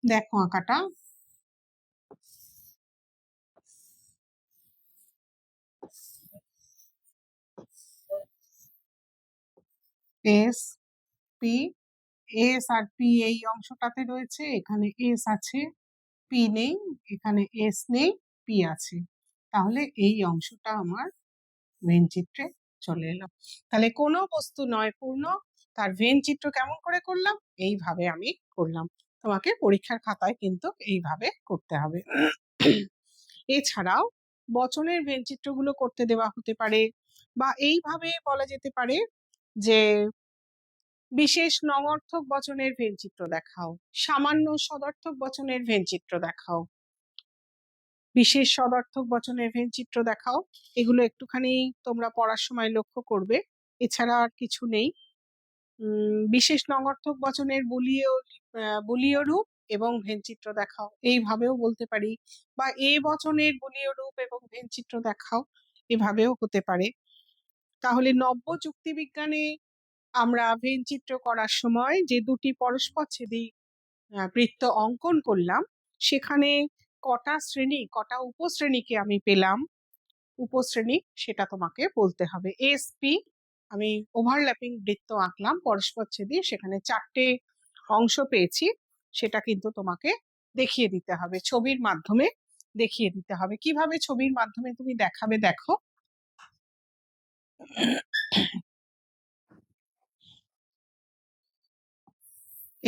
দেখো আঁকাটা। এস পি, এস আর পি এই অংশটাতে রয়েছে, এখানে এস আছে, পি নেই, এখানে এস নেই, পি আছে। তাহলে এই অংশটা আমার ভেন চিত্রে চলে এলো। তাহলে কোনো বস্তু নয় পূর্ণ, তার ভেন চিত্র কেমন করে করলাম? এইভাবে আমি করলাম। তোমাকে পরীক্ষার খাতায় কিন্তু এইভাবে করতে হবে। এছাড়াও বচনের ভেন চিত্রগুলো করতে দেওয়া হতে পারে, বা এইভাবে বলা যেতে পারে যে বিশেষ নঙর্থক বচনের ভেন চিত্র দেখাও, সামান্য সদর্থক বচনের ভেন চিত্র দেখাও, বিশেষ সদর্থক বচনের ভেন চিত্র দেখাও। এগুলো একটুখানি তোমরা পড়ার সময় লক্ষ্য করবে, এছাড়া আর কিছু নেই। বিশেষ নঙর্থক বচনের বুলীয় রূপ এবং ভেনচিত্র দেখাও, এইভাবেও বলতে পারি। বা এ বচনের বুলীয় রূপ এবং ভেনচিত্র দেখাও, এভাবেও হতে পারে। তাহলে নব্য যুক্তিবিজ্ঞানে আমরা ভেনচিত্র করার সময় যে দুটি পরস্পরচ্ছেদী বৃত্ত অঙ্কন করলাম, সেখানে কটা শ্রেণী, কটা উপশ্রেণীকে আমি পেলাম, উপশ্রেণী সেটা তোমাকে বলতে হবে। এস পি, আমি ওভারল্যাপিং বৃত্ত আঁকলাম পরস্পরচ্ছেদী, সেখানে 4টে অংশ পেয়েছি, সেটা কিন্তু তোমাকে দেখিয়ে দিতে হবে, ছবির মাধ্যমে দেখিয়ে দিতে হবে। কিভাবে ছবির মাধ্যমে তুমি দেখাবে দেখো।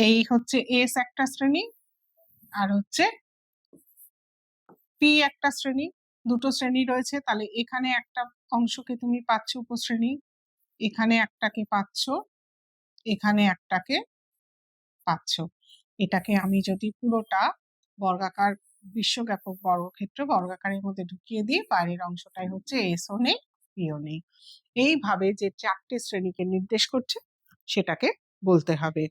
এই হচ্ছে এস একটা শ্রেণী, আর হচ্ছে পি একটা শ্রেণী, দুটো শ্রেণী রয়েছে। তাহলে এখানে একটা অংশকে তুমি পাচ্ছ উপশ্রেণী, এখানে একটাকে পাচ্ছ, এখানে একটাকে পাচ্ছ। এটাকে আমি যদি পুরোটা বর্গাকার, বিশ্বব্যাপক বর্গক্ষেত্র বর্গাকারের মধ্যে ঢুকিয়ে দিই, বাইরের অংশটাই হচ্ছে এসও নেই, পিও নেই। এইভাবে যে 4টে শ্রেণীকে নির্দেশ করছে সেটাকে বলতে হবে।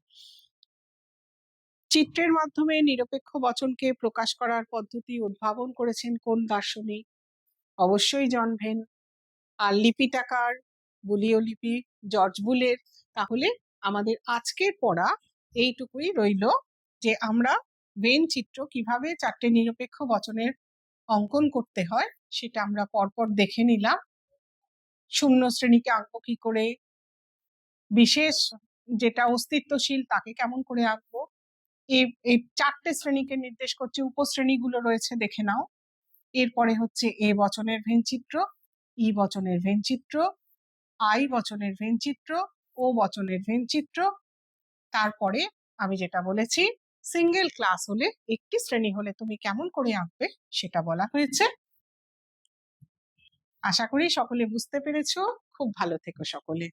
চিত্রের মাধ্যমে নিরপেক্ষ বচনকে প্রকাশ করার পদ্ধতি উদ্ভাবন করেছেন কোন দার্শনিক? অবশ্যই জন ভেন। আর লিপিটাকার, বুলীয় লিপি জর্জ বুলের। তাহলে আমাদের আজকের পড়া এইটুকুই রইল, যে আমরা ভেন চিত্র কিভাবে 4টে নিরপেক্ষ বচনের অঙ্কন করতে হয় সেটা আমরা পরপর দেখে নিলাম। শূন্য শ্রেণীকে আঁকবো কি করে, বিশেষ যেটা অস্তিত্বশীল তাকে কেমন করে আঁকবো, এই 4টে শ্রেণীকে নির্দেশ করছে উপশ্রেণীগুলো রয়েছে, দেখে নাও। এরপরে হচ্ছে এ বচনের ভেনচিত্র, ই বচনের ভেনচিত্র, আই বচনের ভেনচিত্র, ও বচনের ভেনচিত্র। তারপরে আমি যেটা বলেছি সিঙ্গেল ক্লাস হলে, একটি শ্রেণী হলে তুমি কেমন করে আঁকবে সেটা বলা হয়েছে। আশা করি সকলে বুঝতে পেরেছো। খুব ভালো থেকো সকলে।